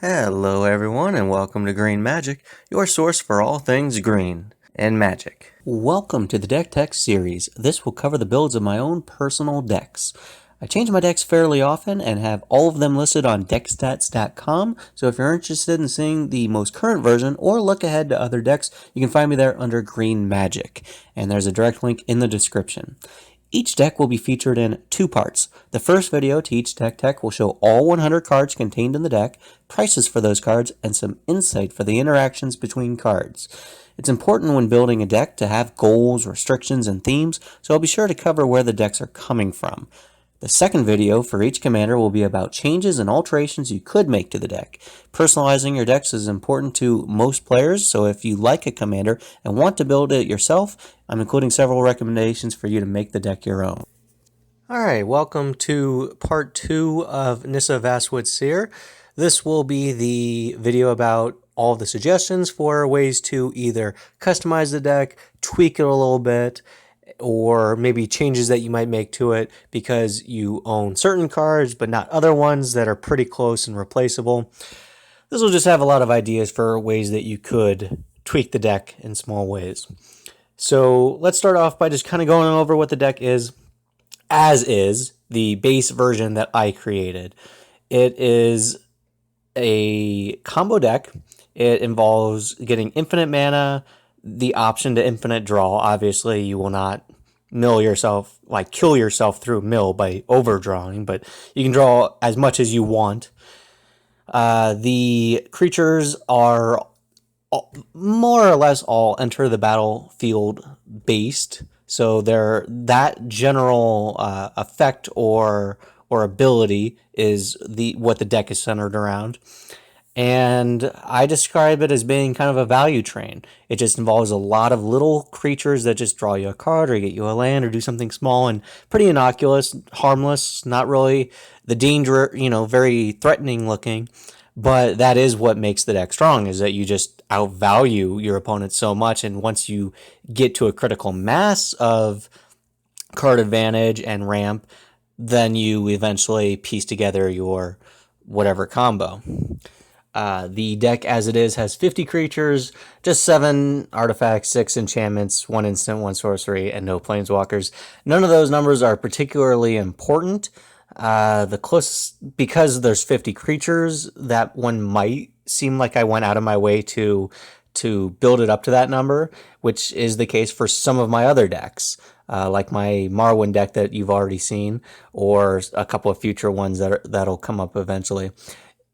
Hello everyone and welcome to Green Magic, your source for all things green and magic. Welcome to the Deck Tech series. This will cover the builds of my own personal decks. I change my decks fairly often and have all of them listed on deckstats.com, so if you're interested in seeing the most current version or look ahead to other decks, you can find me there under Green Magic, and there's a direct link in the description. Each deck will be featured in two parts. The first video to each deck tech will show all 100 cards contained in the deck, prices for those cards, and some insight for the interactions between cards. It's important when building a deck to have goals, restrictions, and themes, so I'll be sure to cover where the decks are coming from. The second video for each commander will be about changes and alterations you could make to the deck. Personalizing your decks is important to most players, so if you like a commander and want to build it yourself, I'm including several recommendations for you to make the deck your own. Alright, welcome to part 2 of Nissa Vastwood Seer. This will be the video about all the suggestions for ways to either customize the deck, tweak it a little bit, or maybe changes that you might make to it because you own certain cards but not other ones that are pretty close and replaceable. This will just have a lot of ideas for ways that you could tweak the deck in small ways. So let's start off by just kind of going over what the deck is, as is the base version that I created. It is a combo deck. It involves getting infinite mana, the option to infinite draw. Obviously, you will not mill yourself, like kill yourself through mill by overdrawing, but you can draw as much as you want. The creatures are more or less all enter the battlefield based, so they're that general effect or ability is what the deck is centered around. And I describe it as being kind of a value train. It just involves a lot of little creatures that just draw you a card or get you a land or do something small and pretty innocuous, harmless, not really the danger, very threatening looking. But that is what makes the deck strong, is that you just outvalue your opponent so much. And once you get to a critical mass of card advantage and ramp, then you eventually piece together your whatever combo. The deck as it is has 50 creatures, just 7 artifacts, 6 enchantments, 1 instant, 1 sorcery, and no planeswalkers. None of those numbers are particularly important. The closest, because there's 50 creatures, that one might seem like I went out of my way to build it up to that number, which is the case for some of my other decks, like my Marwyn deck that you've already seen, or a couple of future ones that'll come up eventually.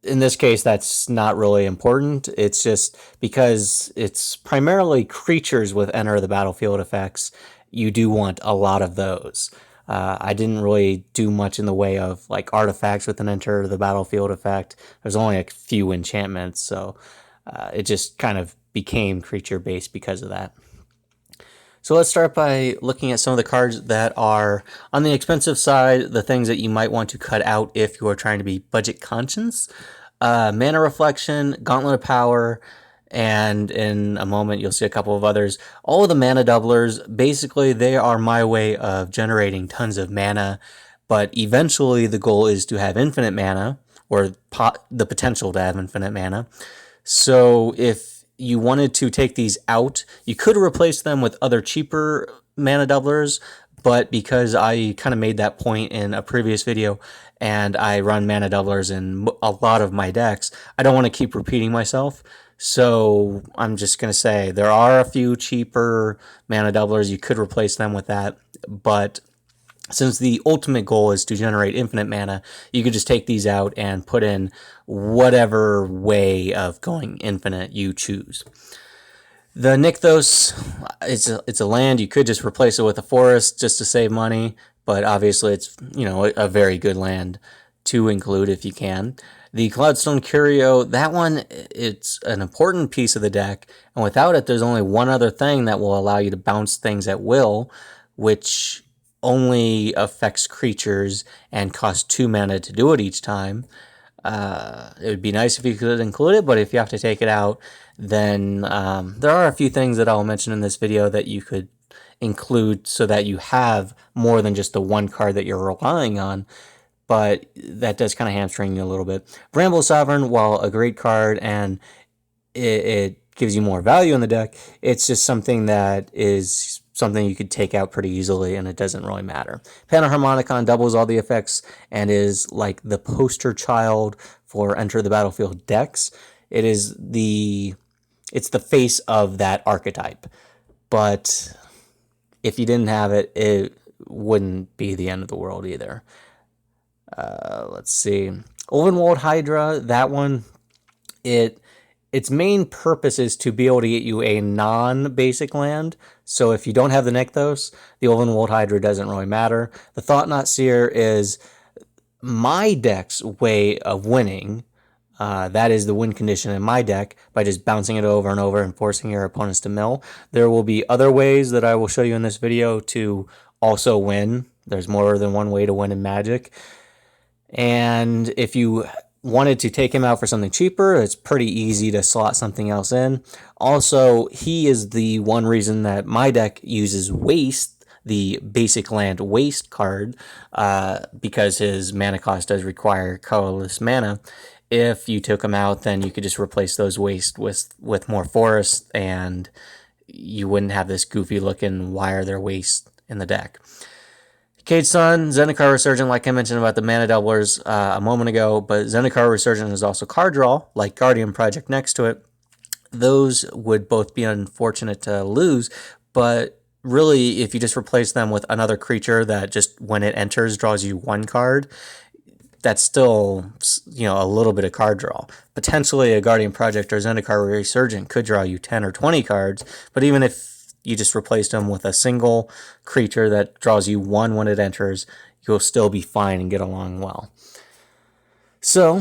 In this case, that's not really important. It's just because it's primarily creatures with enter the battlefield effects, you do want a lot of those. I didn't really do much in the way of like artifacts with an enter the battlefield effect. There's only a few enchantments, so it just kind of became creature based because of that. So let's start by looking at some of the cards that are on the expensive side, the things that you might want to cut out if you are trying to be budget conscious. Mana Reflection, Gauntlet of Power, and in a moment you'll see a couple of others. All of the mana doublers, basically they are my way of generating tons of mana, but eventually the goal is to have infinite mana, or the potential to have infinite mana. So if you wanted to take these out, you could replace them with other cheaper mana doublers, but because I kind of made that point in a previous video and I run mana doublers in a lot of my decks, I don't want to keep repeating myself. So I'm just going to say there are a few cheaper mana doublers. You could replace them with that, but since the ultimate goal is to generate infinite mana, you could just take these out and put in whatever way of going infinite you choose. The Nykthos, it's a land. You could just replace it with a forest just to save money, but obviously it's a very good land to include if you can. The Cloudstone Curio, that one, it's an important piece of the deck, and without it, there's only one other thing that will allow you to bounce things at will, which only affects creatures and costs 2 mana to do it each time. It would be nice if you could include it, but if you have to take it out, then there are a few things that I'll mention in this video that you could include so that you have more than just the one card that you're relying on. but that does kind of hamstring you a little bit. Bramble Sovereign, while a great card and it gives you more value in the deck, it's just something that is something you could take out pretty easily, and it doesn't really matter. Panharmonicon doubles all the effects and is like the poster child for Enter the Battlefield decks. It's the face of that archetype. But if you didn't have it, it wouldn't be the end of the world either. Let's see. Ulvenwald Hydra, that one, its main purpose is to be able to get you a non-basic land. So if you don't have the Nykthos, the Ulvenwald Hydra doesn't really matter. The Thought-Knot Seer is my deck's way of winning. That is the win condition in my deck, by just bouncing it over and over and forcing your opponents to mill. There will be other ways that I will show you in this video to also win. There's more than one way to win in Magic. And if you wanted to take him out for something cheaper, it's pretty easy to slot something else in. Also, he is the one reason that my deck uses Waste, the basic land Waste card, because his mana cost does require colorless mana. If you took him out, then you could just replace those Waste with more Forest, and you wouldn't have this goofy looking why are there Waste in the deck. Cage Sun, Zendikar Resurgent, like I mentioned about the mana doublers a moment ago, but Zendikar Resurgent is also card draw, like Guardian Project next to it. Those would both be unfortunate to lose, but really, if you just replace them with another creature that just, when it enters, draws you one card, that's still, a little bit of card draw. Potentially a Guardian Project or Zendikar Resurgent could draw you 10 or 20 cards, but even if you just replaced them with a single creature that draws you one when it enters, you'll still be fine and get along well. So,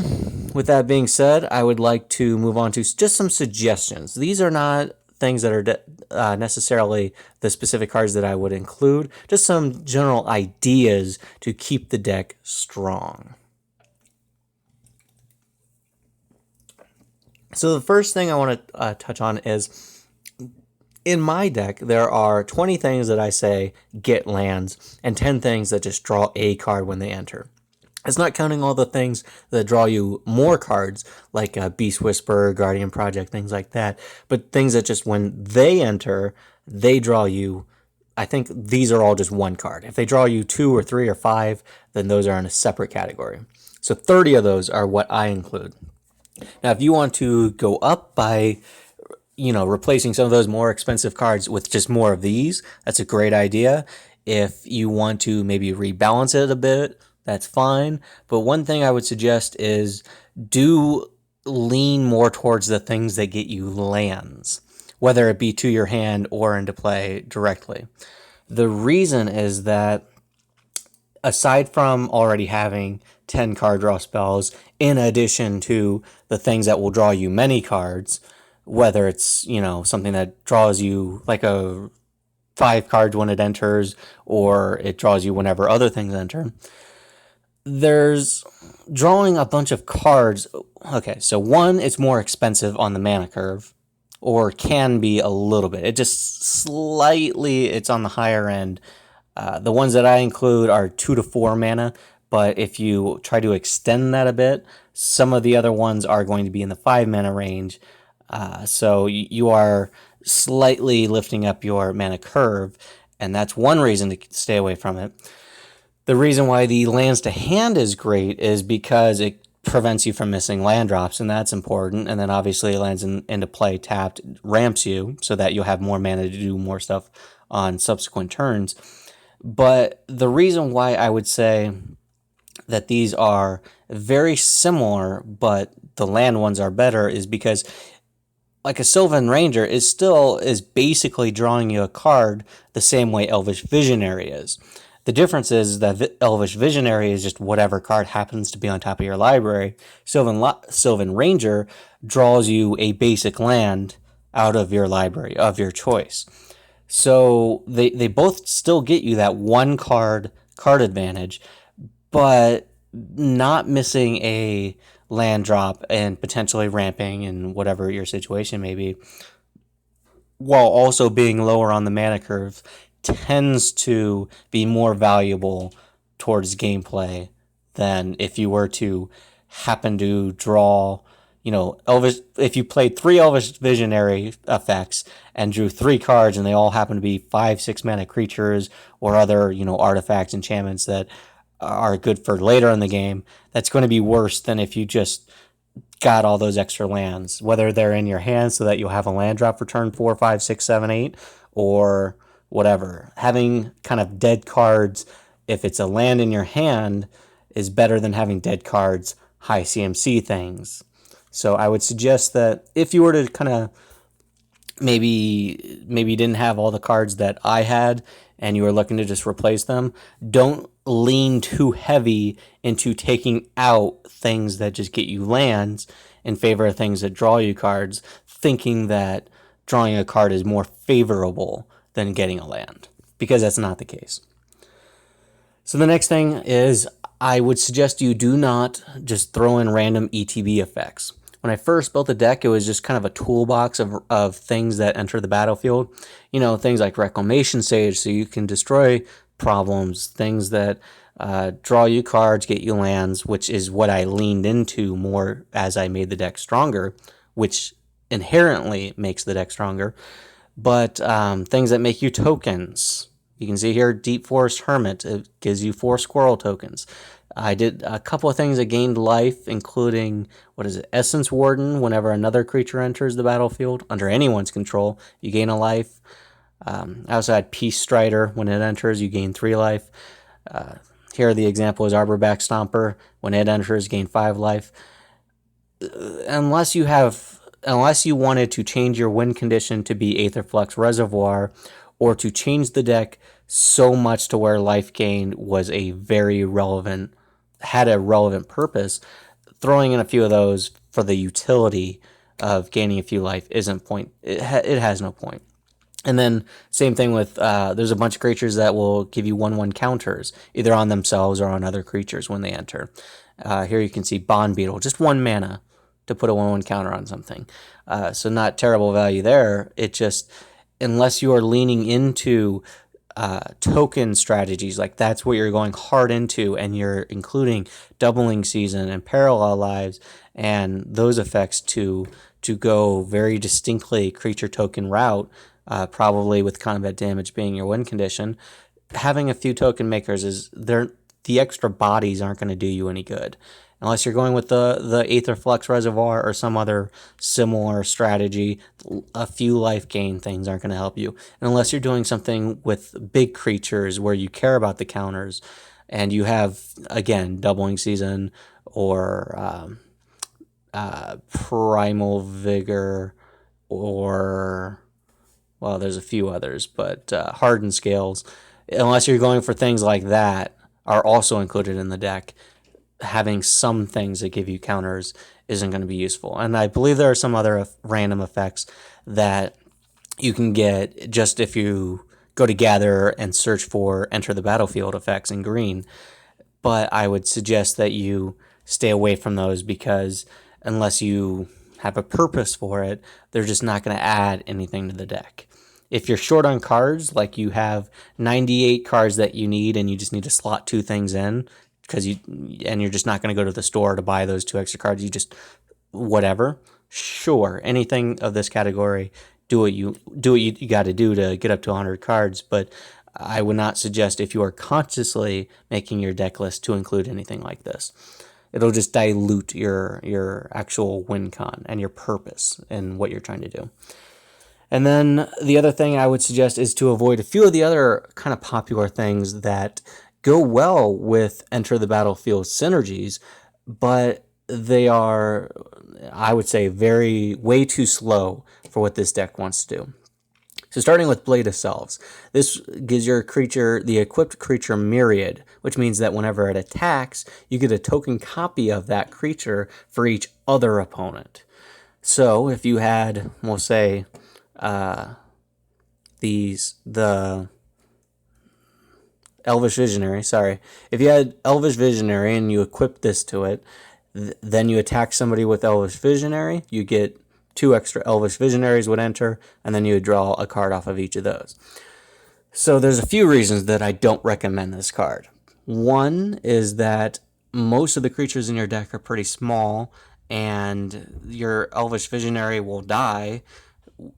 with that being said, I would like to move on to just some suggestions. These are not things that are necessarily the specific cards that I would include, just some general ideas to keep the deck strong. So the first thing I want to touch on is, in my deck, there are 20 things that I say get lands, and 10 things that just draw a card when they enter. It's not counting all the things that draw you more cards, like Beast Whisperer, Guardian Project, things like that, but things that just when they enter, they draw you. I think these are all just one card. If they draw you 2 or 3 or 5, then those are in a separate category. So 30 of those are what I include. Now, if you want to go up by replacing some of those more expensive cards with just more of these, that's a great idea. If you want to maybe rebalance it a bit, that's fine. But one thing I would suggest is do lean more towards the things that get you lands, whether it be to your hand or into play directly. The reason is that aside from already having 10 card draw spells, in addition to the things that will draw you many cards, whether it's, something that draws you like a 5 cards when it enters, or it draws you whenever other things enter, there's drawing a bunch of cards. Okay, so one, it's more expensive on the mana curve, or can be a little bit. It just slightly, it's on the higher end. The ones that I include are 2 to 4 mana, but if you try to extend that a bit, some of the other ones are going to be in the 5 mana range. So you are slightly lifting up your mana curve, and that's one reason to stay away from it. The reason why the lands to hand is great is because it prevents you from missing land drops, and that's important. And then obviously it lands into play tapped, ramps you so that you'll have more mana to do more stuff on subsequent turns. But the reason why I would say that these are very similar, but the land ones are better, is because like a Sylvan Ranger is basically drawing you a card the same way Elvish Visionary is. The difference is that Elvish Visionary is just whatever card happens to be on top of your library. Sylvan Ranger draws you a basic land out of your library of your choice. So they both still get you that one card advantage, but not missing a land drop and potentially ramping and whatever your situation may be, while also being lower on the mana curve, tends to be more valuable towards gameplay than if you were to happen to draw, Elvish. If you played 3 Elvish Visionary effects and drew 3 cards, and they all happen to be 5-6 mana creatures or other, artifacts, enchantments that are good for later in the game, that's going to be worse than if you just got all those extra lands, whether they're in your hand so that you'll have a land drop for turn 4, 5, 6, 7, 8, or whatever. Having kind of dead cards, if it's a land in your hand, is better than having dead cards, high CMC things. So I would suggest that if you were to kind of maybe you didn't have all the cards that I had and you were looking to just replace them, don't lean too heavy into taking out things that just get you lands in favor of things that draw you cards, thinking that drawing a card is more favorable than getting a land, because that's not the case. So the next thing is, I would suggest you do not just throw in random ETB effects. When I first built the deck, it was just kind of a toolbox of things that enter the battlefield. Things like Reclamation Sage, so you can destroy problems, things that draw you cards, get you lands, which is what I leaned into more as I made the deck stronger, which inherently makes the deck stronger. But things that make you tokens. You can see here, Deep Forest Hermit. It gives you 4 squirrel tokens. I did a couple of things that gained life, including, Essence Warden. Whenever another creature enters the battlefield, under anyone's control, you gain a life. I also had Peace Strider. When it enters, you gain 3 life. Here the example is Arborback Stomper. When it enters, gain 5 life. Unless you wanted to change your win condition to be Aetherflux Reservoir, or to change the deck so much to where life gain was had a relevant purpose, throwing in a few of those for the utility of gaining a few life isn't point. It has no point. And then same thing with there's a bunch of creatures that will give you 1/1 counters, either on themselves or on other creatures when they enter. Here you can see Bond Beetle, just 1 mana to put a 1/1 counter on something. So not terrible value there. It just, unless you are leaning into token strategies, like that's what you're going hard into, and you're including Doubling Season and Parallel Lives and those effects to go very distinctly creature token route, probably with combat damage being your win condition, having a few token makers the extra bodies aren't going to do you any good. Unless you're going with the Aetherflux Reservoir or some other similar strategy, a few life gain things aren't going to help you. And unless you're doing something with big creatures where you care about the counters, and you have, again, Doubling Season or Primal Vigor, or, well, there's a few others, but Hardened Scales. Unless you're going for things like that, are also included in the deck, having some things that give you counters isn't going to be useful. And I believe there are some other random effects that you can get just if you go to gather and search for enter the battlefield effects in green. But I would suggest that you stay away from those, because unless you have a purpose for it, they're just not going to add anything to the deck. If you're short on cards, like you have 98 cards that you need and you just need to slot 2 things in, and you're just not going to go to the store to buy those 2 extra cards, you just whatever. Sure, anything of this category, do what you got to do to get up to 100 cards, but I would not suggest, if you are consciously making your deck list, to include anything like this. It'll just dilute your actual win con and your purpose and what you're trying to do. And then the other thing I would suggest is to avoid a few of the other kind of popular things that go well with Enter the Battlefield synergies, but they are, I would say, way too slow for what this deck wants to do. So starting with Blade of Selves, this gives your creature, the equipped creature, Myriad, which means that whenever it attacks, you get a token copy of that creature for each other opponent. So if you had, we'll say, the Elvish Visionary, if you had Elvish Visionary and you equip this to it, then you attack somebody with Elvish Visionary, you get 2 extra Elvish Visionaries would enter, and then you would draw a card off of each of those. So there's a few reasons that I don't recommend this card. One is that most of the creatures in your deck are pretty small, and your Elvish Visionary will die,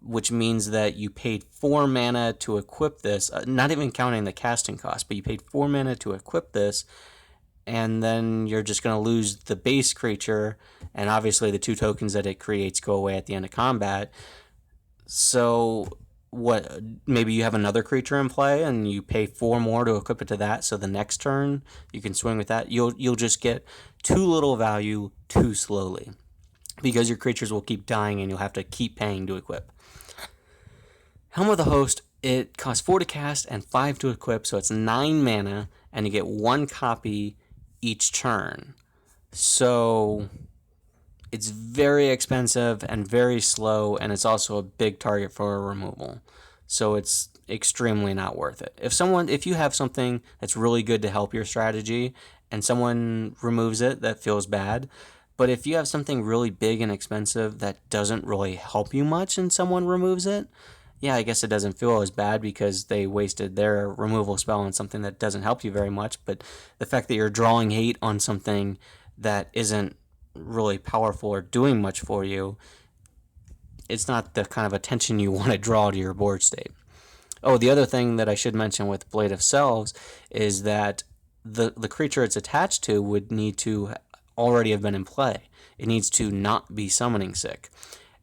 which means that you paid 4 mana to equip this, not even counting the casting cost, but you paid 4 mana to equip this, and then you're just going to lose the base creature, and obviously the 2 tokens that it creates go away at the end of combat. So what, maybe you have another creature in play and you pay 4 more to equip it to that, so the next turn you can swing with that. You'll just get too little value too slowly, because your creatures will keep dying and you'll have to keep paying to equip. Helm of the Host, it costs 4 to cast and 5 to equip, so it's 9 mana, and you get 1 copy each turn. So it's very expensive and very slow, and it's also a big target for a removal. So it's extremely not worth it. If you have something that's really good to help your strategy and someone removes it, that feels bad. But if you have something really big and expensive that doesn't really help you much and someone removes it, yeah, I guess it doesn't feel as bad because they wasted their removal spell on something that doesn't help you very much. But the fact that you're drawing hate on something that isn't really powerful or doing much for you, it's not the kind of attention you want to draw to your board state. Oh, the other thing that I should mention with Blade of Selves is that the creature it's attached to would need to already have been in play. It needs to not be summoning sick.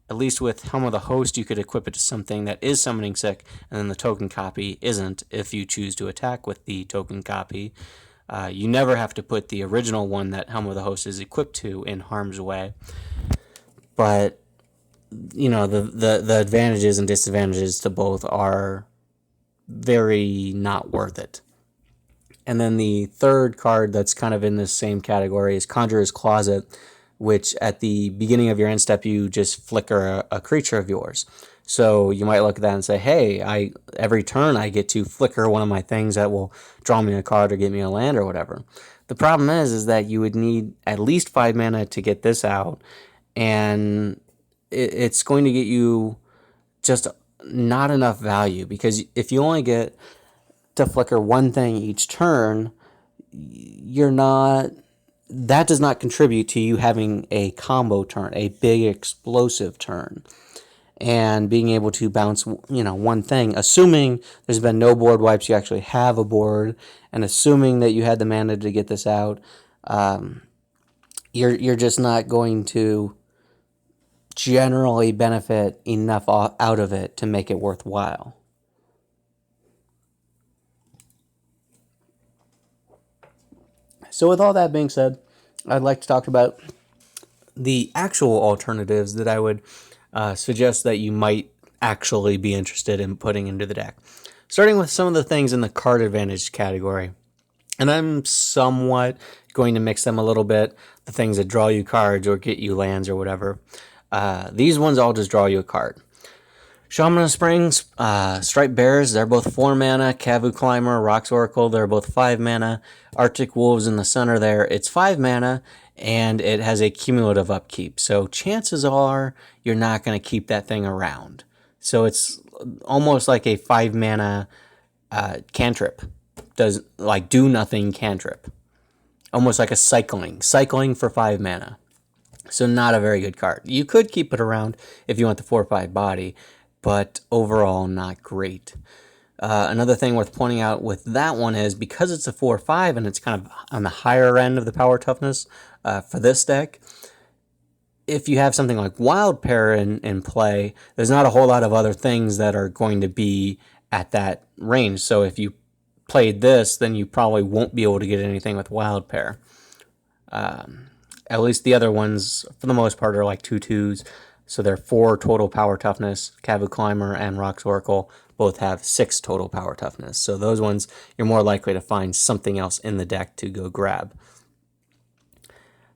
At least with Helm of the Host, you could equip it to something that is summoning sick, and then the token copy isn't if you choose to attack with the token copy. You never have to put the original one that Helm of the Host is equipped to in harm's way. But, the advantages and disadvantages to both are very not worth it. And then the third card that's kind of in this same category is Conjurer's Closet, which at the beginning of your end step, you just flicker a creature of yours. So you might look at that and say, hey, every turn I get to flicker one of my things that will draw me a card or get me a land or whatever. The problem is that you would need at least 5 mana to get this out, and it's going to get you just not enough value, because if you only get to flicker one thing each turn, that does not contribute to you having a combo turn, a big explosive turn, and being able to bounce, one thing, assuming there's been no board wipes, you actually have a board, and assuming that you had the mana to get this out, you're just not going to generally benefit enough out of it to make it worthwhile. So with all that being said, I'd like to talk about the actual alternatives that I would suggest that you might actually be interested in putting into the deck. Starting with some of the things in the card advantage category. And I'm somewhat going to mix them a little bit. The things that draw you cards or get you lands or whatever. These ones all just draw you a card. Shaman of Springs, Striped Bears, they're both 4 mana. Kavu Climber, Rocks Oracle, they're both 5 mana. Arctic Wolves in the center there, it's 5 mana, and it has a cumulative upkeep. So chances are you're not going to keep that thing around. So it's almost like a 5 mana cantrip. Does like do nothing cantrip. Almost like a cycling for 5 mana. So not a very good card. You could keep it around if you want the 4/5 body, but overall not great. Another thing worth pointing out with that one is because it's a 4/5 and it's kind of on the higher end of the power toughness for this deck, if you have something like Wild Pair in play, there's not a whole lot of other things that are going to be at that range. So if you played this, then you probably won't be able to get anything with Wild Pair. At least the other ones, for the most part, are like 2/2s. So they're 4 total power toughness. Kavu Climber and Rocks Oracle both have 6 total power toughness. So those ones, you're more likely to find something else in the deck to go grab.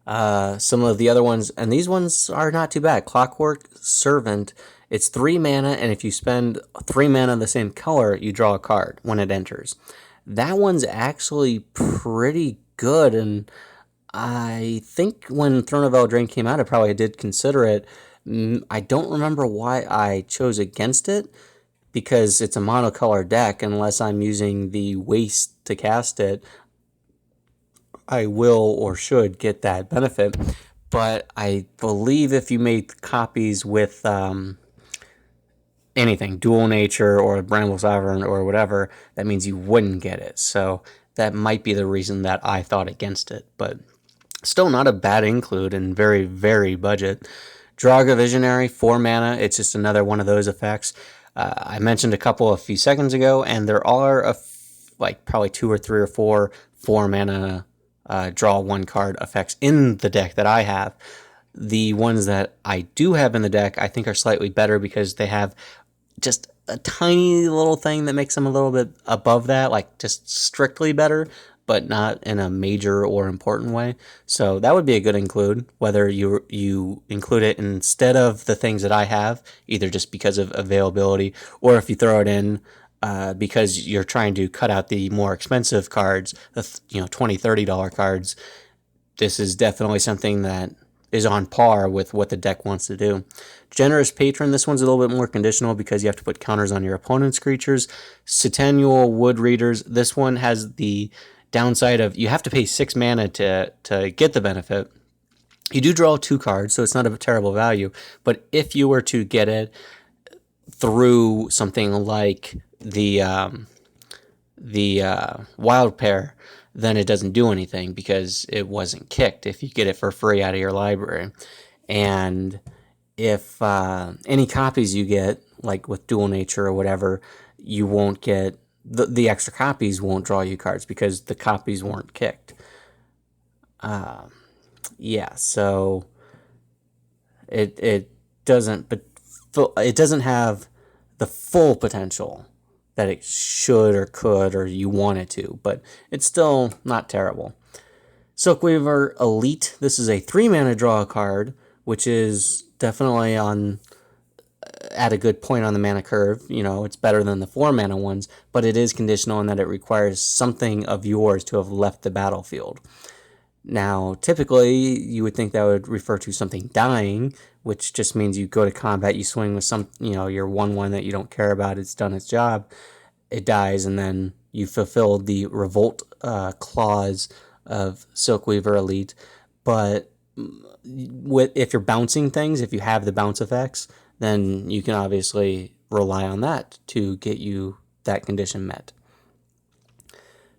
Some of the other ones, and these ones are not too bad. Clockwork Servant, it's 3 mana, and if you spend 3 mana of the same color, you draw a card when it enters. That one's actually pretty good, and I think when Throne of Eldraine came out, I probably did consider it. I don't remember why I chose against it, because it's a monocolor deck. Unless I'm using the waste to cast it, I don't think I will or should get that benefit. But I believe if you made copies with anything, Dual Nature or Bramble Sovereign or whatever, that means you wouldn't get it. So that might be the reason that I thought against it. But still not a bad include and very, very budget. Draga Visionary, 4 mana. It's just another one of those effects. I mentioned a couple a few seconds ago, and there are like probably 2 or 3 or 4 mana draw 1 card effects in the deck that I have. The ones that I do have in the deck, I think, are slightly better because they have just a tiny little thing that makes them a little bit above that, like just strictly better, but not in a major or important way. So that would be a good include, whether you include it instead of the things that I have, either just because of availability, or if you throw it in because you're trying to cut out the more expensive cards, the $20, $30 cards. This is definitely something that is on par with what the deck wants to do. Generous Patron, this one's a little bit more conditional because you have to put counters on your opponent's creatures. Centennial Wood Readers, this one has the downside of you have to pay 6 mana to get the benefit. You do draw 2 cards, so it's not a terrible value, but if you were to get it through something like the Wild Pair, then it doesn't do anything because it wasn't kicked if you get it for free out of your library. And if any copies you get, like with Dual Nature or whatever, you won't get the extra copies won't draw you cards because the copies weren't kicked. Yeah, so it doesn't, but it doesn't have the full potential that it should or could or you want it to, but it's still not terrible. Silkweaver Elite, this is a 3 mana draw card, which is definitely at a good point on the mana curve. It's better than the 4 mana ones, but it is conditional in that it requires something of yours to have left the battlefield. Now, typically, you would think that would refer to something dying, which just means you go to combat, you swing with your 1/1 that you don't care about, it's done its job, it dies, and then you fulfilled the revolt clause of Silkweaver Elite. But if you're bouncing things, if you have the bounce effects, then you can obviously rely on that to get you that condition met.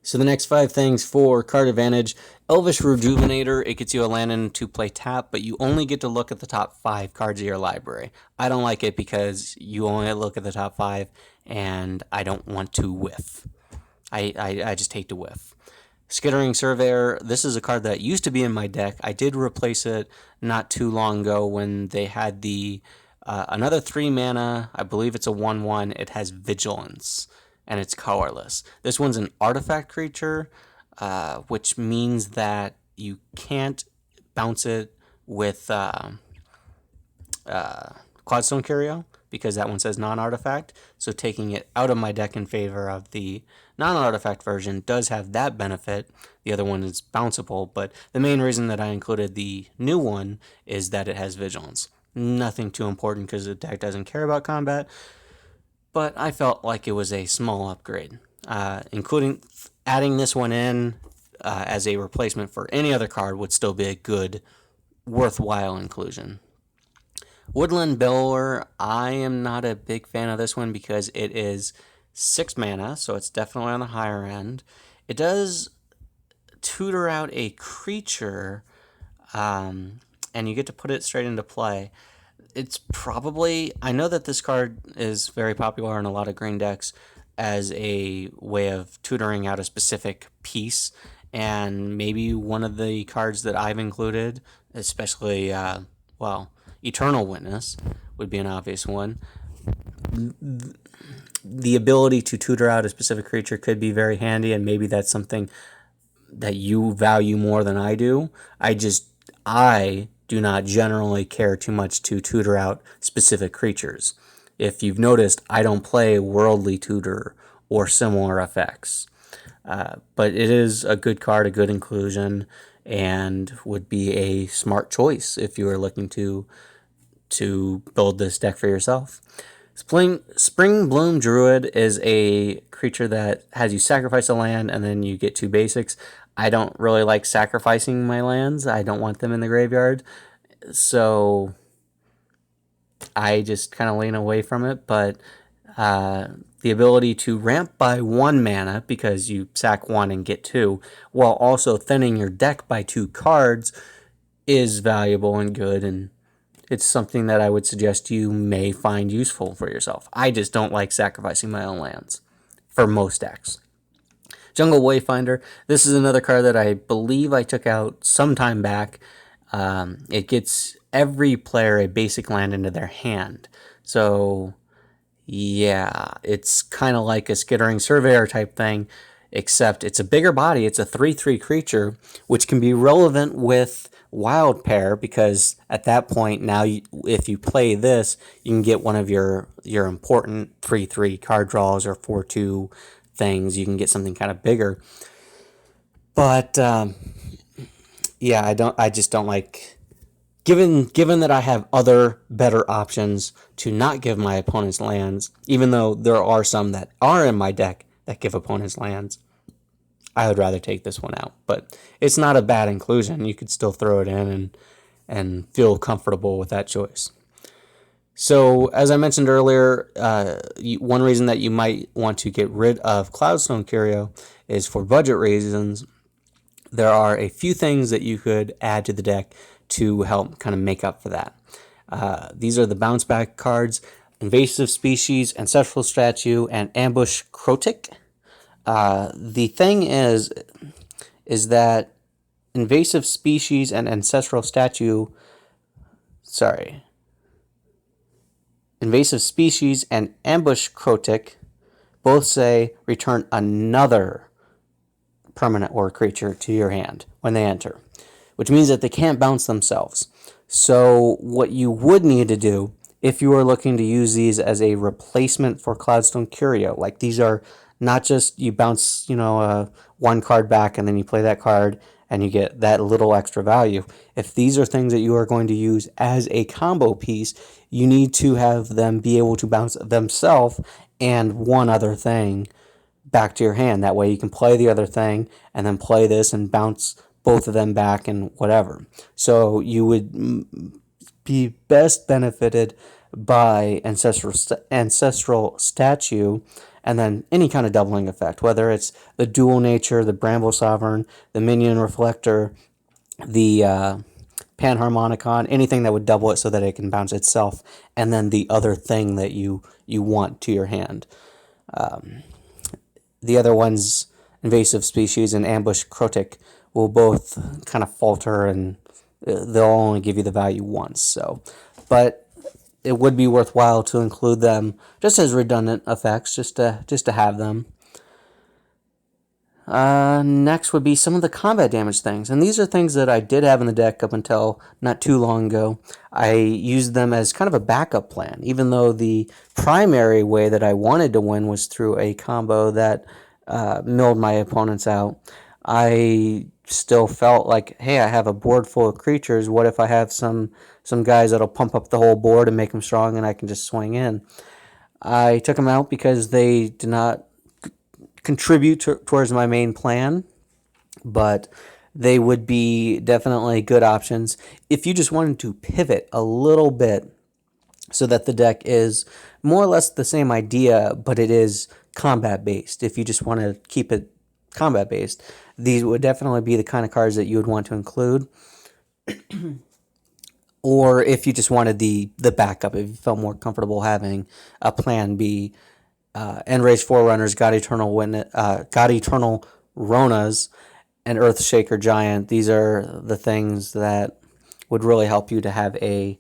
So the next 5 things for card advantage: Elvish Rejuvenator, it gets you a land to play tap, but you only get to look at the top 5 cards of your library. I don't like it because you only look at the top 5, and I don't want to whiff. I just hate to whiff. Skittering Surveyor, this is a card that used to be in my deck. I did replace it not too long ago when they had the another 3 mana, I believe it's a 1/1, it has Vigilance, and it's colorless. This one's an artifact creature, which means that you can't bounce it with Cloudstone Curio, because that one says non-artifact. So taking it out of my deck in favor of the non-artifact version does have that benefit. The other one is bounceable, but the main reason that I included the new one is that it has Vigilance. Nothing too important because the deck doesn't care about combat, but I felt like it was a small upgrade. Including adding this one in as a replacement for any other card would still be a good, worthwhile inclusion. Woodland Bellower, I am not a big fan of this one because it is 6 mana, so it's definitely on the higher end. It does tutor out a creature, and you get to put it straight into play. It's probably, I know that this card is very popular in a lot of green decks as a way of tutoring out a specific piece, and maybe one of the cards that I've included, especially, Eternal Witness would be an obvious one. The ability to tutor out a specific creature could be very handy, and maybe that's something that you value more than I do. I do not generally care too much to tutor out specific creatures. If you've noticed, I don't play Worldly Tutor or similar effects. But it is a good card, a good inclusion, and would be a smart choice if you are looking to build this deck for yourself. Spring Bloom Druid is a creature that has you sacrifice a land and then you get 2 basics. I don't really like sacrificing my lands. I don't want them in the graveyard. So I just kind of lean away from it. But the ability to ramp by 1 mana because you sack 1 and get 2, while also thinning your deck by 2 cards is valuable and good, and it's something that I would suggest you may find useful for yourself. I just don't like sacrificing my own lands for most decks. Jungle Wayfinder, this is another card that I believe I took out some time back. It gets every player a basic land into their hand. So, yeah, it's kind of like a Skittering Surveyor type thing, except it's a bigger body. It's a 3/3 creature, which can be relevant with Wild Pair, because at that point, now if you play this, you can get one of your important 3/3 card draws or 4/2 things. You can get something kind of bigger. But yeah, I just don't like, given that I have other better options to not give my opponents lands, even though there are some that are in my deck that give opponents lands, I would rather take this one out. But it's not a bad inclusion. You could still throw it in and feel comfortable with that choice. So, as I mentioned earlier, one reason that you might want to get rid of Cloudstone Curio is for budget reasons. There are a few things that you could add to the deck to help kind of make up for that. These are the bounce back cards: Invasive Species, Ancestral Statue, and Ambush Crotic. The thing is that Invasive Species and Ancestral Statue, Invasive Species and Ambush Crotic both say return another permanent or creature to your hand when they enter, which means that they can't bounce themselves. So what you would need to do, if you are looking to use these as a replacement for Cloudstone Curio, like these are not just you bounce, one card back and then you play that card and you get that little extra value. If these are things that you are going to use as a combo piece, you need to have them be able to bounce themselves and one other thing back to your hand. That way you can play the other thing and then play this and bounce both of them back and whatever. So you would be best benefited by Ancestral Statue, and then any kind of doubling effect, whether it's the Dual Nature, the Bramble Sovereign, the Minion Reflector, the Panharmonicon, anything that would double it so that it can bounce itself, and then the other thing that you want to your hand. The other ones, Invasive Species and Ambush Crotic, will both kind of falter, and they'll only give you the value once. So, but it would be worthwhile to include them just as redundant effects, just to have them. Next would be some of the combat damage things, and these are things that I did have in the deck up until not too long ago. I used them as kind of a backup plan, even though the primary way that I wanted to win was through a combo that milled my opponents out. I still felt like, hey, I have a board full of creatures. What if I have some guys that'll pump up the whole board and make them strong, and I can just swing in? I took them out because they did not contribute towards my main plan, but they would be definitely good options if you just wanted to pivot a little bit so that the deck is more or less the same idea, but it is combat based. If you just want to keep it combat based, these would definitely be the kind of cards that you would want to include. Or if you just wanted the backup, if you felt more comfortable having a plan B, Enraged Forerunners, God Eternal Ronas, and Earthshaker Giant. These are the things that would really help you to have a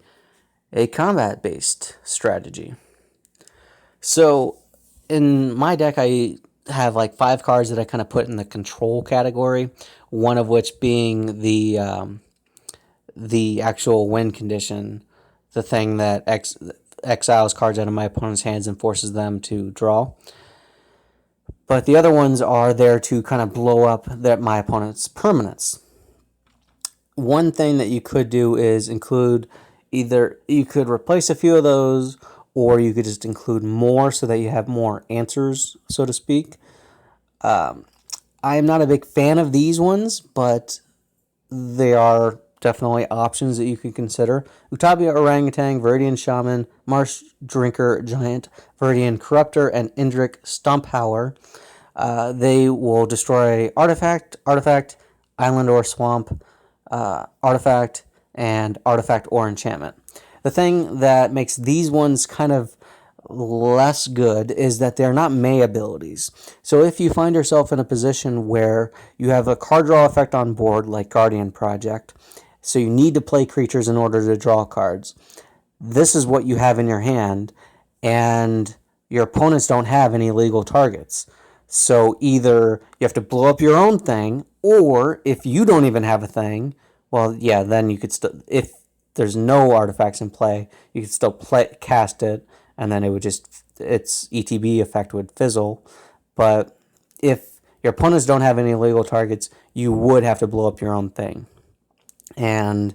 combat-based strategy. So in my deck, I have like 5 cards that I kind of put in the control category, one of which being the actual win condition, the thing that exiles cards out of my opponent's hands and forces them to draw. But the other ones are there to kind of blow up my opponent's permanents. One thing that you could do is include, either you could replace a few of those, or you could just include more so that you have more answers, so to speak. I am not a big fan of these ones, but they are definitely options that you can consider. Utopia Orangutan, Viridian Shaman, Marsh Drinker Giant, Viridian Corruptor, and Indrik Stomphauer. They will destroy artifact, island or swamp, artifact, and artifact or enchantment. The thing that makes these ones kind of less good is that they're not May abilities. So if you find yourself in a position where you have a card draw effect on board, like Guardian Project, so you need to play creatures in order to draw cards, this is what you have in your hand, and your opponents don't have any legal targets. So either you have to blow up your own thing, or if you don't even have a thing, well, yeah, then you could still, if there's no artifacts in play, you could still cast it, and then it would just, its ETB effect would fizzle. But if your opponents don't have any legal targets, you would have to blow up your own thing. And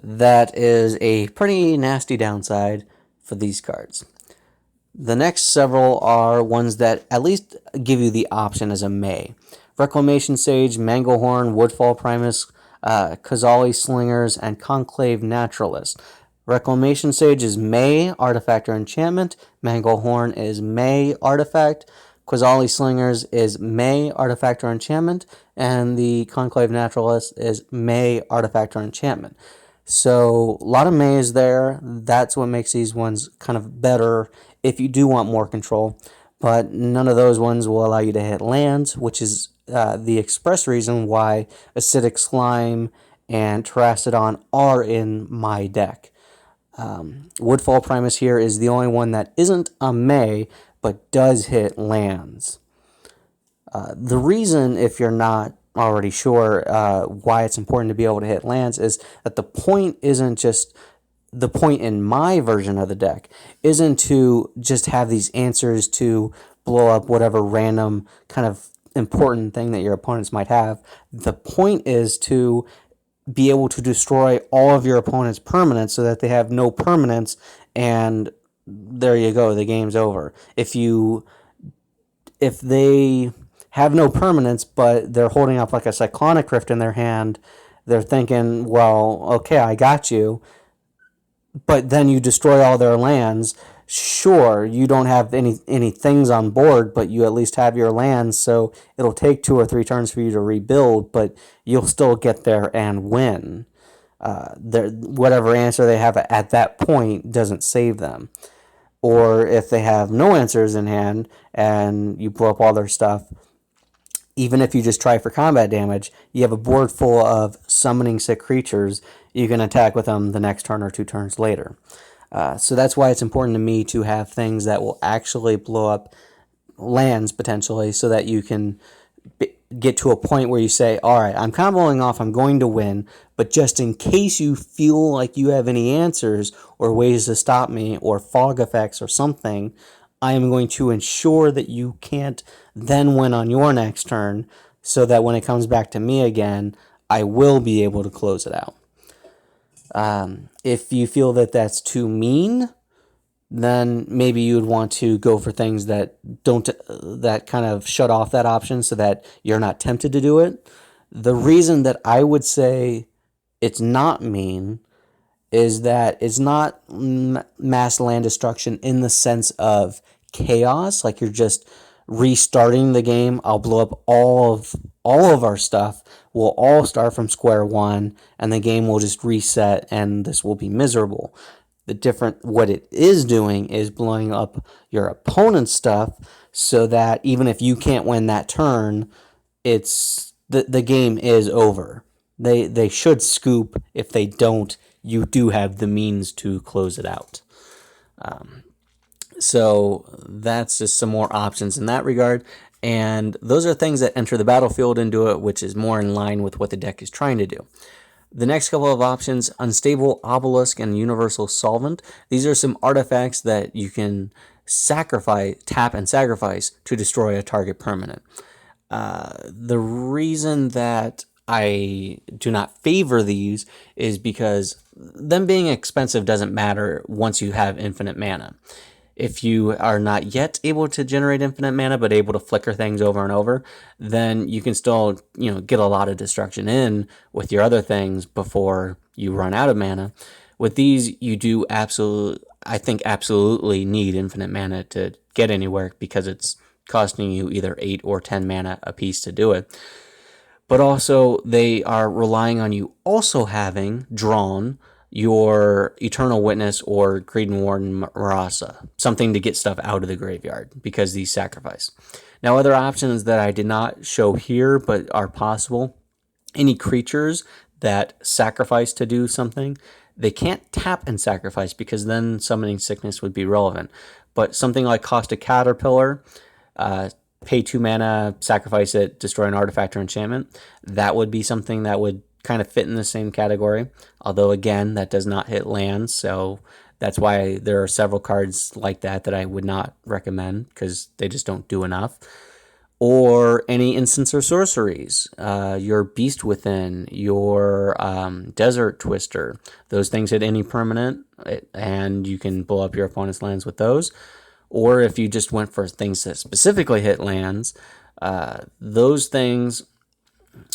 that is a pretty nasty downside for these cards. The next several are ones that at least give you the option as a May. Reclamation Sage, Manglehorn, Woodfall Primus, Khazali Slingers, and Conclave Naturalist. Reclamation Sage is May, Artifact or Enchantment. Manglehorn is May, Artifact. Khazali Slingers is May, Artifact or Enchantment. And the Conclave Naturalist is May, Artifact or Enchantment. So a lot of Mays there. That's what makes these ones kind of better if you do want more control. But none of those ones will allow you to hit lands, which is the express reason why Acidic Slime and Terrastodon are in my deck. Woodfall Primus here is the only one that isn't a May, but does hit lands. The reason, if you're not already sure why it's important to be able to hit lands, is that the point isn't just, the point in my version of the deck isn't to just have these answers to blow up whatever random kind of important thing that your opponents might have. The point is to be able to destroy all of your opponent's permanents so that they have no permanents, and there you go, the game's over. If they have no permanents, but they're holding up like a Cyclonic Rift in their hand, they're thinking, well, okay, I got you, but then you destroy all their lands. Sure, you don't have any things on board, but you at least have your lands, so it'll take 2 or 3 turns for you to rebuild, but you'll still get there and win. Whatever answer they have at that point doesn't save them. Or if they have no answers in hand and you blow up all their stuff, even if you just try for combat damage, you have a board full of summoning sick creatures, you can attack with them the next turn or 2 turns later. So that's why it's important to me to have things that will actually blow up lands potentially, so that you can get to a point where you say, all right, I'm comboing off, I'm going to win, but just in case you feel like you have any answers or ways to stop me or fog effects or something, I am going to ensure that you can't then win on your next turn, so that when it comes back to me again, I will be able to close it out. If you feel that that's too mean, then maybe you'd want to go for things that kind of shut off that option so that you're not tempted to do it. The reason that I would say it's not mean is that it's not mass land destruction in the sense of chaos, like you're just restarting the game. I'll blow up all of our stuff. We'll all start from square one, and the game will just reset, and this will be miserable. What it is doing is blowing up your opponent's stuff, so that even if you can't win that turn, it's the game is over. They should scoop. If they don't, you do have the means to close it out. So that's just some more options in that regard. And those are things that enter the battlefield into it, which is more in line with what the deck is trying to do. The next couple of options, Unstable Obelisk and Universal Solvent. These are some artifacts that you can tap and sacrifice to destroy a target permanent. The reason that I do not favor these is because them being expensive doesn't matter once you have infinite mana. If you are not yet able to generate infinite mana, but able to flicker things over and over, then you can still, get a lot of destruction in with your other things before you run out of mana. With these, you do absolutely need infinite mana to get anywhere, because it's costing you either 8 or 10 mana a piece to do it. But also, they are relying on you also having drawn your Eternal Witness or Greedon Warden Marasa, something to get stuff out of the graveyard, because these sacrifice. Now, other options that I did not show here but are possible: any creatures that sacrifice to do something, they can't tap and sacrifice, because then Summoning Sickness would be relevant. But something like Caustic Caterpillar, pay 2 mana, sacrifice it, destroy an artifact or enchantment, that would be something that would kind of fit in the same category. Although, again, that does not hit lands, so that's why there are several cards like that I would not recommend, because they just don't do enough. Or any instants or sorceries, your Beast Within, your Desert Twister. Those things hit any permanent, and you can blow up your opponent's lands with those. Or if you just went for things that specifically hit lands, those things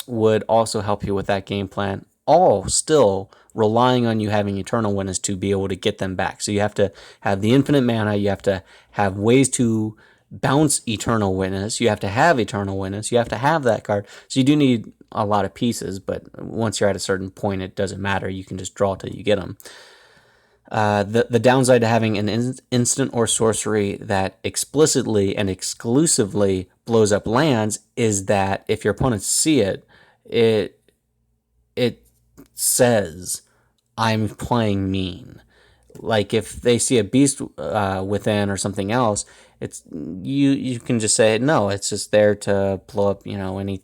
would also help you with that game plan, all still relying on you having Eternal Witness to be able to get them back. So you have to have the infinite mana, you have to have ways to bounce Eternal Witness, you have to have Eternal Witness, you have to have that card. So you do need a lot of pieces, but once you're at a certain point, it doesn't matter. You can just draw till you get them. The downside to having an instant or sorcery that explicitly and exclusively blows up lands is that if your opponents see it, it says, I'm playing mean. Like if they see a Beast Within or something else, it's you can just say, no, it's just there to blow up any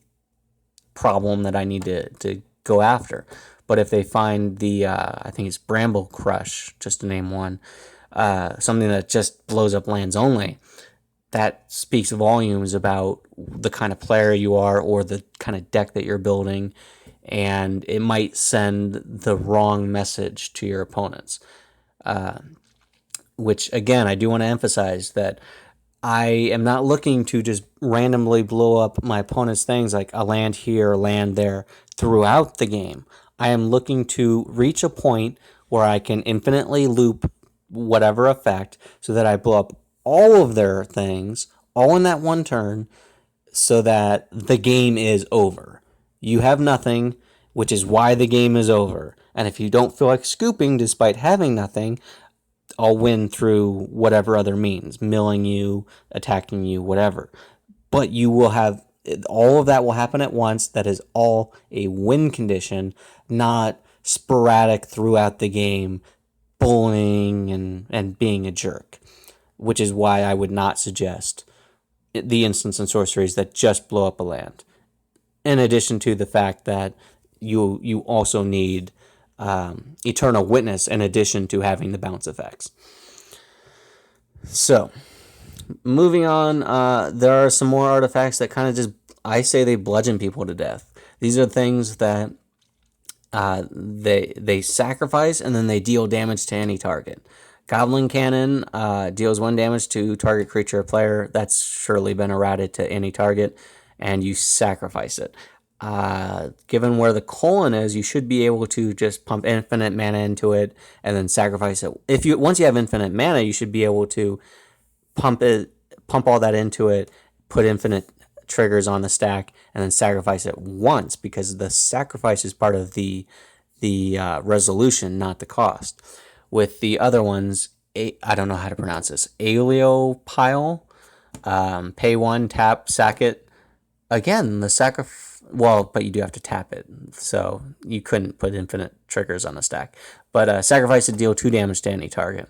problem that I need to go after. But if they find the, I think it's Bramble Crush, just to name one, something that just blows up lands only, that speaks volumes about the kind of player you are or the kind of deck that you're building, and it might send the wrong message to your opponents. Which, again, I do want to emphasize that I am not looking to just randomly blow up my opponent's things like a land here, a land there throughout the game. I am looking to reach a point where I can infinitely loop whatever effect so that I blow up all of their things, all in that one turn, so that the game is over. You have nothing, which is why the game is over. And if you don't feel like scooping despite having nothing, I'll win through whatever other means, milling you, attacking you, whatever. But you will have, all of that will happen at once. That is all a win condition, not sporadic throughout the game, bullying and being a jerk, which is why I would not suggest the instants and sorceries that just blow up a land. In addition to the fact that you also need Eternal Witness in addition to having the bounce effects. So, moving on, there are some more artifacts that kind of just, I say they bludgeon people to death. These are things that they sacrifice and then they deal damage to any target. Goblin Cannon deals 1 damage to target creature or player. That's surely been errated to any target, and you sacrifice it. Given where the colon is, you should be able to just pump infinite mana into it and then sacrifice it. Once you have infinite mana, you should be able to pump all that into it, put infinite triggers on the stack, and then sacrifice it once, because the sacrifice is part of the resolution, not the cost. With the other ones, I don't know how to pronounce this. Aleopile, pay 1, tap, sack it. Again, the sacrifice. Well, but you do have to tap it, so you couldn't put infinite triggers on the stack. But sacrifice to deal 2 damage to any target.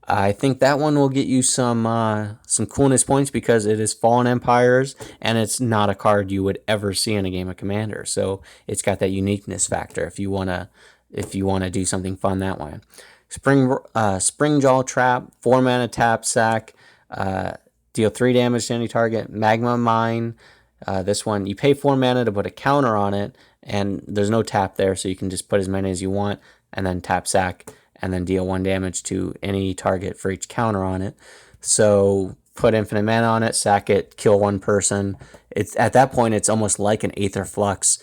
I think that one will get you some coolness points because it is Fallen Empires, and it's not a card you would ever see in a game of Commander. So it's got that uniqueness factor if you wanna do something fun that way. Springjaw Trap, 4 mana, tap, sack, deal 3 damage to any target. Magma Mine. This one, you pay 4 mana to put a counter on it, and there's no tap there, so you can just put as many as you want, and then tap, sack, and then deal 1 damage to any target for each counter on it. So put infinite mana on it, sack it, kill 1 person. It's at that point it's almost like an Aether Flux.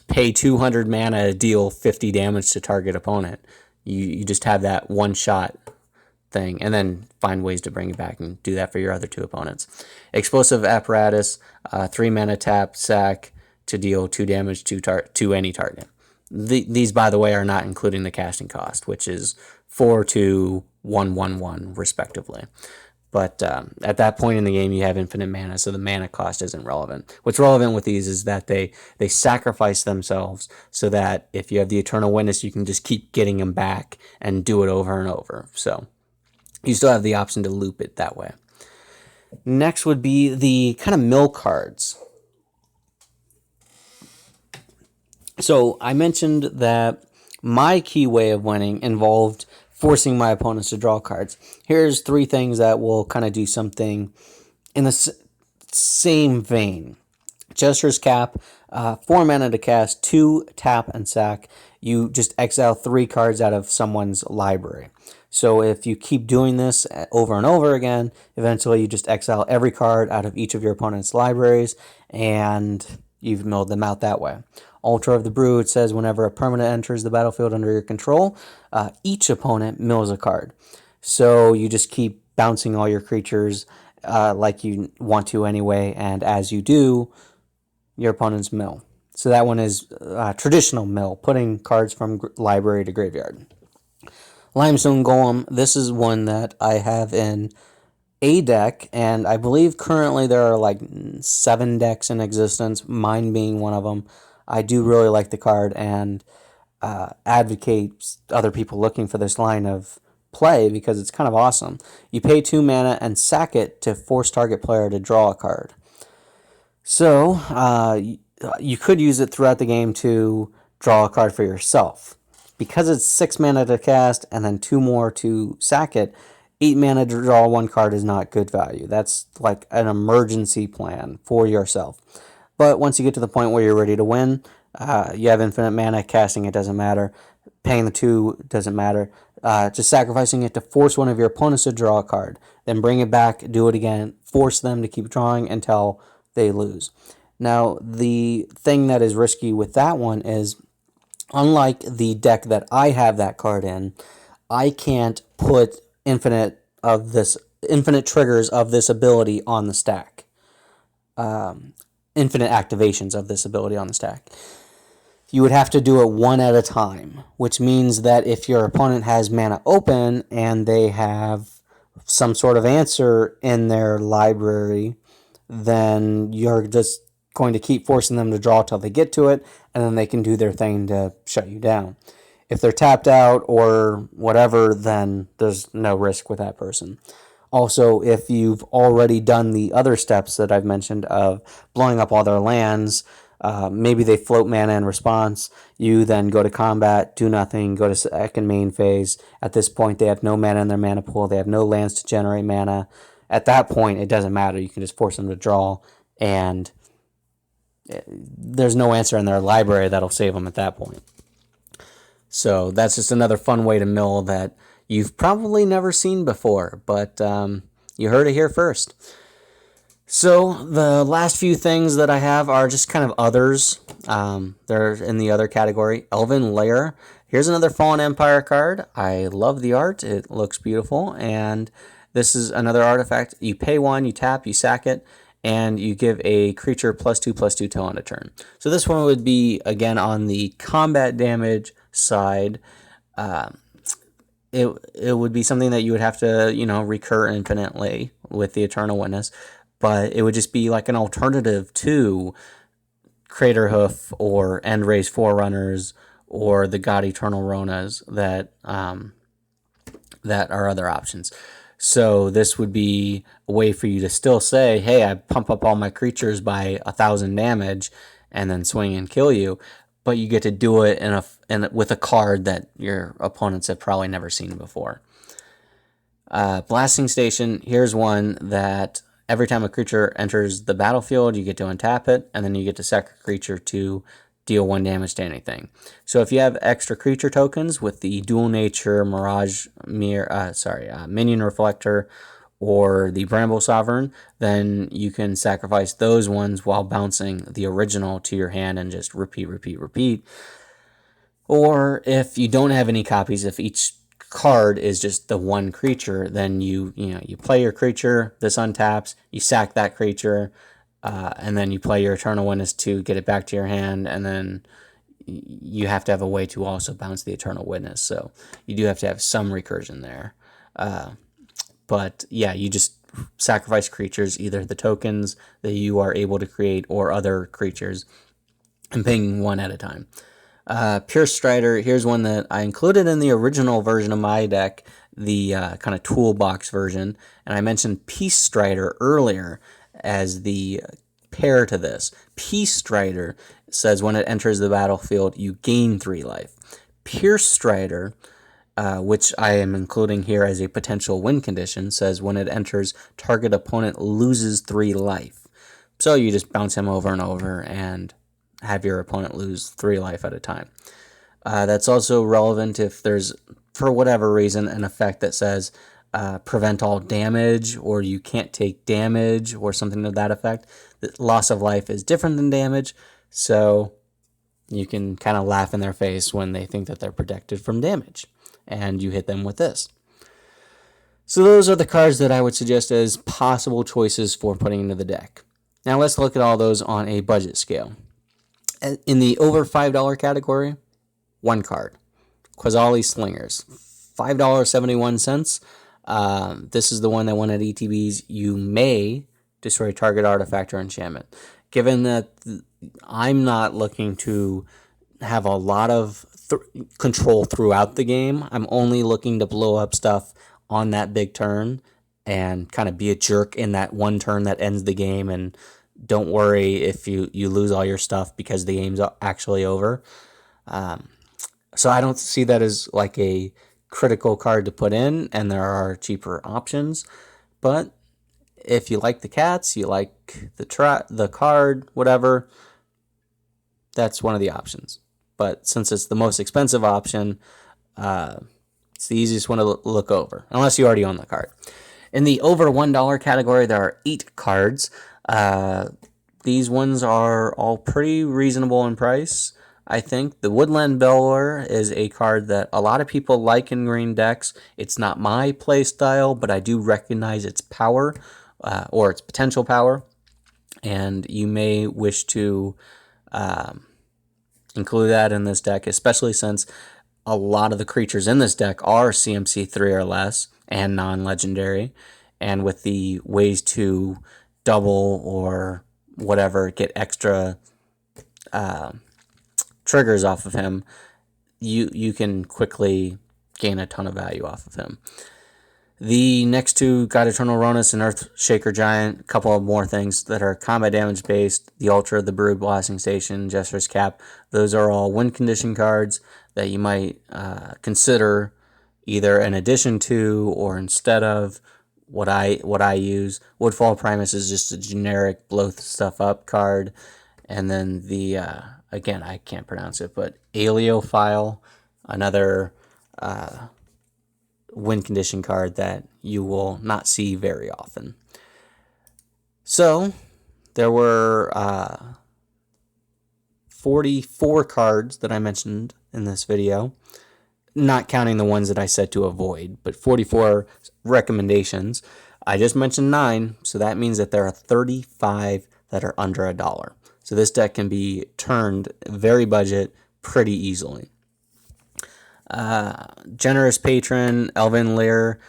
Pay 200 mana, deal 50 damage to target opponent. You just have that one shot thing, and then find ways to bring it back and do that for your other 2 opponents. Explosive Apparatus, 3 mana tap, sack to deal 2 damage to any target. These, by the way, are not including the casting cost, which is 4, 2, 1, 1, 1, respectively. But at that point in the game, you have infinite mana, so the mana cost isn't relevant. What's relevant with these is that they sacrifice themselves so that if you have the Eternal Witness, you can just keep getting them back and do it over and over. So you still have the option to loop it that way. Next would be the kind of mill cards. So I mentioned that my key way of winning involved forcing my opponents to draw cards. Here's 3 things that will kind of do something in the same vein. Jester's Cap, 4 mana to cast, 2 tap and sack. You just exile 3 cards out of someone's library. So if you keep doing this over and over again, eventually you just exile every card out of each of your opponent's libraries, and you've milled them out that way. Altar of the Brew, it says whenever a permanent enters the battlefield under your control, each opponent mills a card. So you just keep bouncing all your creatures like you want to anyway, and as you do, your opponent's mill. So that one is traditional mill, putting cards from library to graveyard. Limestone Golem, this is one that I have in a deck, and I believe currently there are like 7 decks in existence, mine being one of them. I do really like the card and advocate other people looking for this line of play because it's kind of awesome. You pay 2 mana and sack it to force target player to draw a card. So you could use it throughout the game to draw a card for yourself. Because it's 6 mana to cast and then 2 more to sack it, 8 mana to draw 1 card is not good value. That's like an emergency plan for yourself. But once you get to the point where you're ready to win, you have infinite mana, casting it doesn't matter, paying the 2 doesn't matter, just sacrificing it to force one of your opponents to draw a card, then bring it back, do it again, force them to keep drawing until they lose. Now, the thing that is risky with that one is, unlike the deck that I have that card in, I can't put infinite triggers of this ability on the stack. Infinite activations of this ability on the stack. You would have to do it one at a time, which means that if your opponent has mana open and they have some sort of answer in their library, then you're just going to keep forcing them to draw till they get to it, and then they can do their thing to shut you down. If they're tapped out or whatever, then there's no risk with that person. Also, if you've already done the other steps that I've mentioned of blowing up all their lands, maybe they float mana in response, you then go to combat, do nothing, go to second main phase. At this point, they have no mana in their mana pool, they have no lands to generate mana. At that point, it doesn't matter, you can just force them to draw, and there's no answer in their library that'll save them at that point. So that's just another fun way to mill that you've probably never seen before, but you heard it here first. So the last few things that I have are just kind of others. They're in the other category. Elven Lair. Here's another Fallen Empire card. I love the art. It looks beautiful. And this is another artifact. You pay 1, you tap, you sack it, and you give a creature +2/+2 till end of turn. So this one would be, again, on the combat damage side. It would be something that you would have to, recur infinitely with the Eternal Witness, but it would just be like an alternative to Craterhoof or Endrace Forerunners or the God Eternal Ronas that are other options. So this would be a way for you to still say, hey, I pump up all my creatures by 1,000 damage and then swing and kill you, but you get to do it with a card that your opponents have probably never seen before. Blasting Station, here's one that every time a creature enters the battlefield, you get to untap it, and then you get to sack a creature to deal 1 damage to anything. So if you have extra creature tokens with the Dual Nature, Minion Reflector, or the Bramble Sovereign, then you can sacrifice those ones while bouncing the original to your hand and just repeat, repeat, repeat. Or if you don't have any copies, if each card is just the one creature, then you play your creature, this untaps, you sack that creature, and then you play your Eternal Witness to get it back to your hand, and then you have to have a way to also bounce the Eternal Witness. So you do have to have some recursion there. But yeah, you just sacrifice creatures, either the tokens that you are able to create or other creatures, and ping one at a time. Pure Strider, here's one that I included in the original version of my deck, the kind of toolbox version, and I mentioned Peace Strider earlier as the pair to this. Peace Strider says when it enters the battlefield, you gain 3 life. Pure Strider, which I am including here as a potential win condition, says when it enters, target opponent loses 3 life. So you just bounce him over and over and have your opponent lose 3 life at a time. That's also relevant if there's, for whatever reason, an effect that says prevent all damage, or you can't take damage, or something to that effect. The loss of life is different than damage, so you can kind of laugh in their face when they think that they're protected from damage, and you hit them with this. So those are the cards that I would suggest as possible choices for putting into the deck. Now let's look at all those on a budget scale. In the over $5 category, 1 card, Quasali Slingers, $5.71. This is the one that won at ETBs. You may destroy target artifact or enchantment. Given that I'm not looking to have a lot of control throughout the game, I'm only looking to blow up stuff on that big turn and kind of be a jerk in that one turn that ends the game, and don't worry if you lose all your stuff because the game's actually over. So I don't see that as like a critical card to put in, and there are cheaper options. But if you like the cats, you like the card, whatever, that's one of the options. But since it's the most expensive option, it's the easiest one to look over, unless you already own the card. In the over $1 category, there are 8 cards. These ones are all pretty reasonable in price. I think the Woodland Bellower is a card that a lot of people like in green decks. It's not my play style, but I do recognize its power, or its potential power, and you may wish to include that in this deck, especially since a lot of the creatures in this deck are CMC 3 or less and non-legendary, and with the ways to double or whatever, get extra triggers off of him, you can quickly gain a ton of value off of him. The next 2 got Eternal Ronus and Earthshaker Giant, a couple of more things that are combat damage based, the Ultra, the Brood, Blasting Station, Jester's Cap. Those are all win condition cards that you might consider either in addition to or instead of what I use. Woodfall Primus is just a generic blow stuff up card. And then the, again, I can't pronounce it, but Aeoliophile, another win condition card that you will not see very often. So there were 44 cards that I mentioned in this video, not counting the ones that I said to avoid, but 44 recommendations. I just mentioned 9, so that means that there are 35 that are under $1. So this deck can be turned very budget pretty easily. Generous Patron, Elven Lair,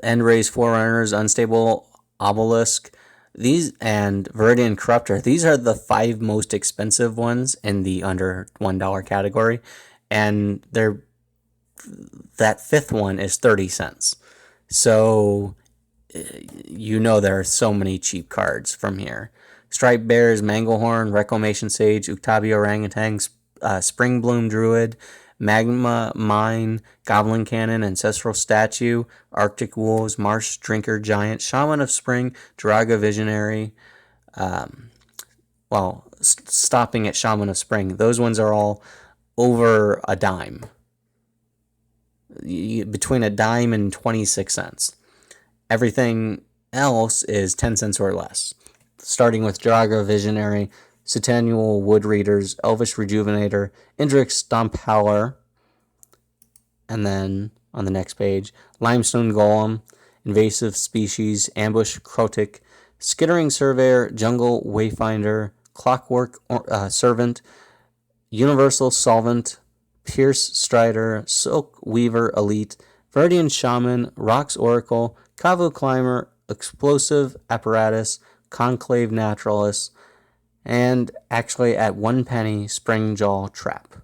Endray's Forerunners, Unstable Obelisk, these, and Viridian Corruptor, these are the 5 most expensive ones in the under $1 category, and that 5th one is 30 cents. So there are so many cheap cards from here. Striped Bears, Manglehorn, Reclamation Sage, Uktabi Orangutan, Springbloom Druid, Magma Mine, Goblin Cannon, Ancestral Statue, Arctic Wolves, Marsh Drinker Giant, Shaman of Spring, Draga Visionary. stopping at Shaman of Spring. Those ones are all over a dime. Between a dime and 26 cents. Everything else is 10 cents or less. Starting with Draga Visionary, Centennial Wood Readers, Elvish Rejuvenator, Indrix Stomp Howler, and then on the next page, Limestone Golem, Invasive Species, Ambush Crotic, Skittering Surveyor, Jungle Wayfinder, Clockwork Servant, Universal Solvent, Pierce Strider, Silk Weaver Elite, Viridian Shaman, Rocks Oracle, Kavu Climber, Explosive Apparatus, Conclave Naturalist, and actually at 1 penny, Springjaw Trap.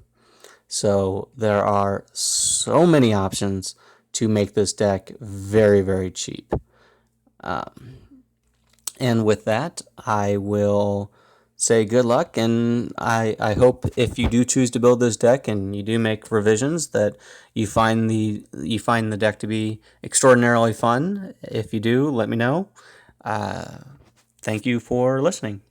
So there are so many options to make this deck very, very cheap. And with that, I will say good luck, and I hope if you do choose to build this deck and you do make revisions that you find the deck to be extraordinarily fun. If you do, let me know. Thank you for listening.